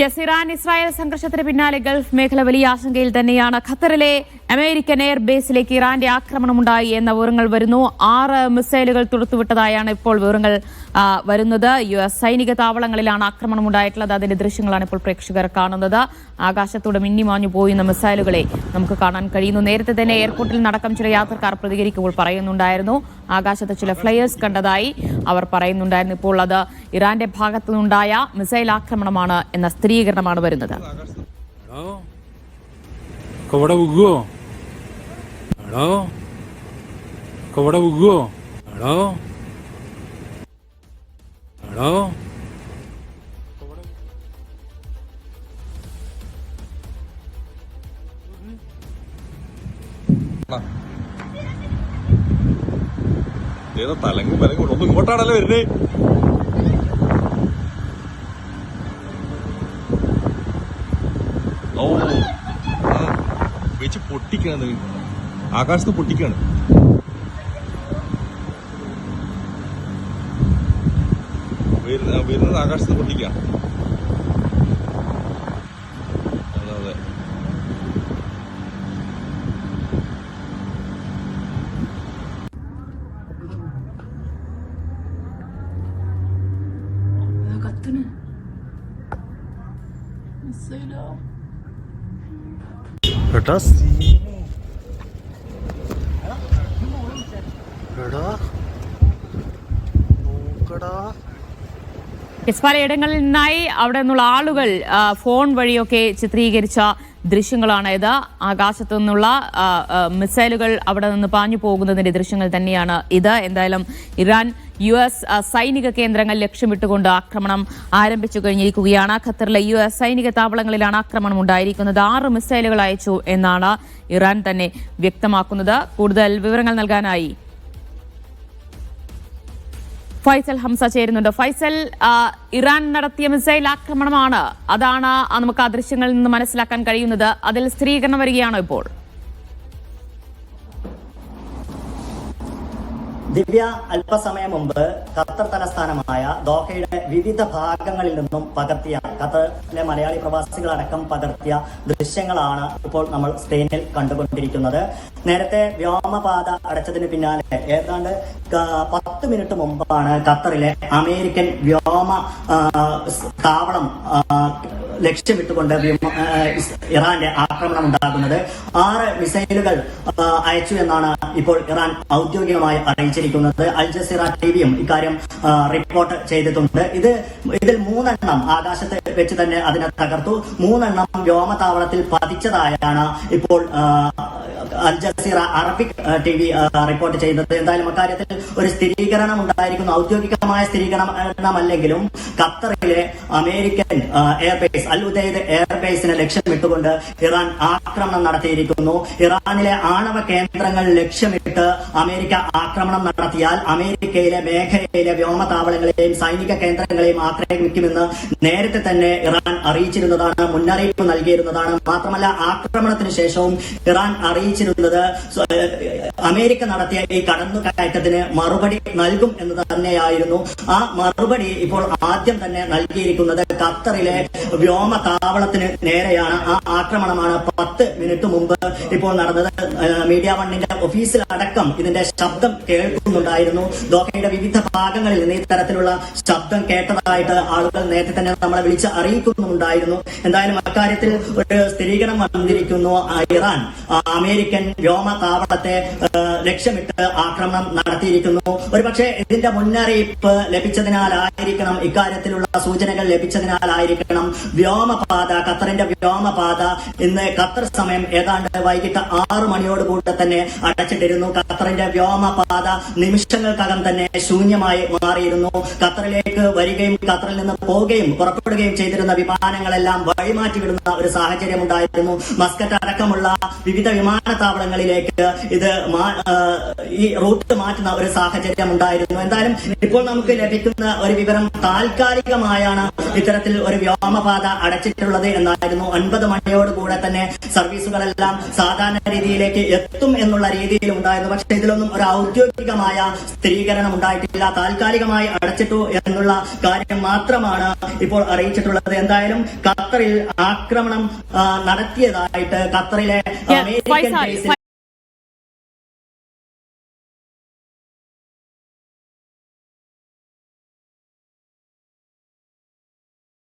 Yes, Iran Israel സംഘർഷത്തിന് പിന്നാലെ Gulf മേഖല വലിയ ആശങ്കയിൽ തന്നെയാണ്. ഖത്തറിലെ അമേരിക്കൻ എയർബേസിലേക്ക് ഇറാന്റെ ആക്രമണമുണ്ടായി എന്ന വിവരങ്ങൾ വരുന്നു. 6 മിസൈലുകൾ തൊടുത്തുവിട്ടതായാണ് ഇപ്പോൾ വിവരങ്ങൾ വരുന്നത്. US സൈനിക താവളങ്ങളിലാണ് ആക്രമണമുണ്ടായിട്ടുള്ളത്. അതിന്റെ ദൃശ്യങ്ങളാണ് ഇപ്പോൾ പ്രേക്ഷകർ കാണുന്നത്. ആകാശത്തോടെ മിന്നിമാഞ്ഞു പോയുന്ന മിസൈലുകളെ നമുക്ക് കാണാൻ കഴിയുന്നു. നേരത്തെ തന്നെ എയർപോർട്ടിൽ നടക്കം ചില യാത്രക്കാർ പ്രതികരിക്കുമ്പോൾ പറയുന്നുണ്ടായിരുന്നു, ആകാശത്ത് ചില ഫ്ലയേഴ്സ് കണ്ടതായി അവർ പറയുന്നുണ്ടായിരുന്നു. ഇപ്പോൾ അത് ഇറാന്റെ ഭാഗത്തു നിന്നുണ്ടായ മിസൈൽ ആക്രമണമാണ് എന്ന സ്ഥിരീകരണമാണ് വരുന്നത്. തലങ്ങും വിലങ്ങും ഒന്നും ഇങ്ങോട്ടാണല്ലോ വരുന്നേ. ഓ വെച്ച് പൊട്ടിക്കാണ്, ആകാശത്ത് പൊട്ടിക്കാണ്. വരുന്നത് ആകാശത്ത് പൊട്ടിക്കാം. അതെ അതെ, പലയിടങ്ങളിൽ നിന്നായി അവിടെ നിന്നുള്ള ആളുകൾ ഫോൺ വഴിയൊക്കെ ചിത്രീകരിച്ച ദൃശ്യങ്ങളാണ് ഇത്. ആകാശത്തു നിന്നുള്ള മിസൈലുകൾ അവിടെ നിന്ന് പാഞ്ഞു പോകുന്നതിന്റെ ദൃശ്യങ്ങൾ തന്നെയാണ് ഇത്. എന്തായാലും ഇറാൻ US സൈനിക കേന്ദ്രങ്ങൾ ലക്ഷ്യമിട്ടുകൊണ്ട് ആക്രമണം ആരംഭിച്ചു കഴിഞ്ഞിരിക്കുകയാണ്. ഖത്തറിലെ US സൈനിക താവളങ്ങളിലാണ് ആക്രമണം ഉണ്ടായിരിക്കുന്നത്. 6 മിസൈലുകൾ അയച്ചു എന്നാണ് ഇറാൻ തന്നെ വ്യക്തമാക്കുന്നത്. കൂടുതൽ വിവരങ്ങൾ നൽകാനായി ഫൈസൽ ഹംസ ചേരുന്നുണ്ട്. ഫൈസൽ, ഇറാൻ നടത്തിയ മിസൈൽ ആക്രമണമാണ്, അതാണ് നമുക്ക് ആ ദൃശ്യങ്ങളിൽ നിന്ന് മനസ്സിലാക്കാൻ കഴിയുന്നത്. അതിൽ സ്ഥിരീകരണം വരികയാണോ ഇപ്പോൾ? ദിവ്യ, അല്പസമയം മുമ്പ് ഖത്തർ തലസ്ഥാനമായ ദോഹയുടെ വിവിധ ഭാഗങ്ങളിൽ നിന്നും പകർത്തിയ, ഖത്തറിലെ മലയാളി പ്രവാസികളടക്കം പകർത്തിയ ദൃശ്യങ്ങളാണ് ഇപ്പോൾ നമ്മൾ സ്ക്രീനിൽ കണ്ടുകൊണ്ടിരിക്കുന്നത്. നേരത്തെ വ്യോമപാത അടച്ചതിന് പിന്നാലെ ഏതാണ്ട് 10 മിനിറ്റ് മുമ്പാണ് ഖത്തറിലെ അമേരിക്കൻ വ്യോമ താവളം ലക്ഷ്യമിട്ടുകൊണ്ട് ഇറാന്റെ ആക്രമണം ഉണ്ടാകുന്നത്. 6 മിസൈലുകൾ അയച്ചു എന്നാണ് ഇപ്പോൾ ഇറാൻ ഔദ്യോഗികമായി അറിയിച്ചിരിക്കുന്നത്. അൽ ജസീറ ടിവിയും ഇക്കാര്യം റിപ്പോർട്ട് ചെയ്തിട്ടുണ്ട്. ഇതിൽ 3 എണ്ണം ആകാശത്ത് വെച്ച് തന്നെ അതിനെ തകർത്തു. 3 എണ്ണം വ്യോമതാവളത്തിൽ പതിച്ചതായാണ് ഇപ്പോൾ Al Jazeera Arabic TV report ചെയ്തത്. എന്തായാലും അക്കാര്യത്തിൽ ഒരു സ്ഥിരീകരണം ഉണ്ടായിരിക്കുന്നു. ഔദ്യോഗികമായ സ്ഥിരീകരണമല്ലെങ്കിലും ഖത്തറിലെ അമേരിക്കൻ എയർബേസ് അൽ ഉദൈദ് എയർബേസിനെ ലക്ഷ്യമിട്ടുകൊണ്ട് ഇറാൻ ആക്രമണം നടത്തിയിരിക്കുന്നു. ഇറാനിലെ ആണവ കേന്ദ്രങ്ങൾ ലക്ഷ്യമിട്ട് അമേരിക്ക ആക്രമണം നടത്തിയാൽ അമേരിക്കയിലെ മേഖലയിലെ വ്യോമതാവളങ്ങളെയും സൈനിക കേന്ദ്രങ്ങളെയും ആക്രമിക്കുമെന്ന് നേരത്തെ തന്നെ ഇറാൻ അറിയിച്ചിരുന്നതാണ്, മുന്നറിയിപ്പ് നൽകിയിരുന്നതാണ്. മാത്രമല്ല, ആക്രമണത്തിന് ശേഷവും ഇറാൻ അറിയിച്ചിരുന്നത് അമേരിക്ക നടത്തിയ ഈ കടന്നുകയറ്റത്തിന് മറുപടി നൽകും എന്ന് തന്നെയായിരുന്നു. ആ മറുപടി ഇപ്പോൾ ആദ്യം തന്നെ നൽകിയിരിക്കുന്നത് ഖത്തറിലെ വ്യോമതാവളത്തിന് നേരെയാണ്. ആ ആക്രമണമാണ് 10 മിനിറ്റ് മുമ്പ് ഇപ്പോൾ നടന്നത്. മീഡിയ വണ്ണിന്റെ ഓഫീസിലടക്കം ഇതിന്റെ ശബ്ദം കേൾക്കുന്നുണ്ടായിരുന്നു. ദോഹയുടെ വിവിധ ഭാഗങ്ങളിൽ നിന്ന് ഇത്തരത്തിലുള്ള ശബ്ദം കേട്ടതായിട്ട് ആളുകൾ നേരത്തെ തന്നെ നമ്മളെ വിളിച്ച് അറിയിക്കുന്നുണ്ടായിരുന്നു. എന്തായാലും അക്കാര്യത്തിൽ ഒരു സ്ഥിരീകരണം വന്നിരിക്കുന്നു. ഇറാൻ അമേരിക്കൻ വ്യോമതാവളത്തെ ലക്ഷ്യമിട്ട് ആക്രമണം നടത്തിയിരിക്കുന്നു. ഒരുപക്ഷെ ഇതിന്റെ മുന്നറിയിപ്പ് ലഭിച്ചതിനാലായിരിക്കണം, ഇക്കാര്യത്തിലുള്ള സൂചനകൾ ലഭിച്ചതിനാലായിരിക്കണം വ്യോമപാത, ഖത്തറിന്റെ വ്യോമപാത ഇന്ന് ഖത്തർ സമയം ഏതാണ്ട് വൈകിട്ട് 6 മണിയോടുകൂടെ തന്നെ അടച്ചിട്ടിരുന്നു. ഖത്തറിന്റെ വ്യോമപാത നിമിഷങ്ങൾക്കകം തന്നെ ശൂന്യമായി മാറിയിരുന്നു. ഖത്തറിലേക്ക് വരികയും ഖത്തറിൽ നിന്ന് പോവുകയും പുറപ്പെടുകയും ചെയ്തിരുന്ന വിമാനങ്ങളെല്ലാം വഴിമാറ്റിവിടുന്ന ഒരു സാഹചര്യം ഉണ്ടായിരുന്നു. മസ്കറ്റ് അടക്കമുള്ള വിവിധ വിമാനത്താവളങ്ങൾ വിമാനത്താവളങ്ങളിലേക്ക് ഇത് ഈ റൂട്ട് മാറ്റുന്ന ഒരു സാഹചര്യം ഉണ്ടായിരുന്നു. എന്തായാലും ഇപ്പോൾ നമുക്ക് ലഭിക്കുന്ന ഒരു വിവരം താൽക്കാലികമായാണ് ഇത്തരത്തിൽ ഒരു വ്യോമപാത അടച്ചിട്ടുള്ളത് എന്നായിരുന്നു. 9 മണിയോടുകൂടെ തന്നെ സർവീസുകളെല്ലാം സാധാരണ രീതിയിലേക്ക് എത്തും എന്നുള്ള രീതിയിൽ ഉണ്ടായിരുന്നു. പക്ഷേ ഇതിലൊന്നും ഒരു ഔദ്യോഗികമായ സ്ഥിരീകരണം ഉണ്ടായിട്ടില്ല. താൽക്കാലികമായി അടച്ചിട്ടു എന്നുള്ള കാര്യം മാത്രമാണ് ഇപ്പോൾ അറിയിച്ചിട്ടുള്ളത്. എന്തായാലും ഖത്തറിൽ ആക്രമണം നടത്തിയതായിട്ട് ഖത്തറിലെ അമേരിക്കൻ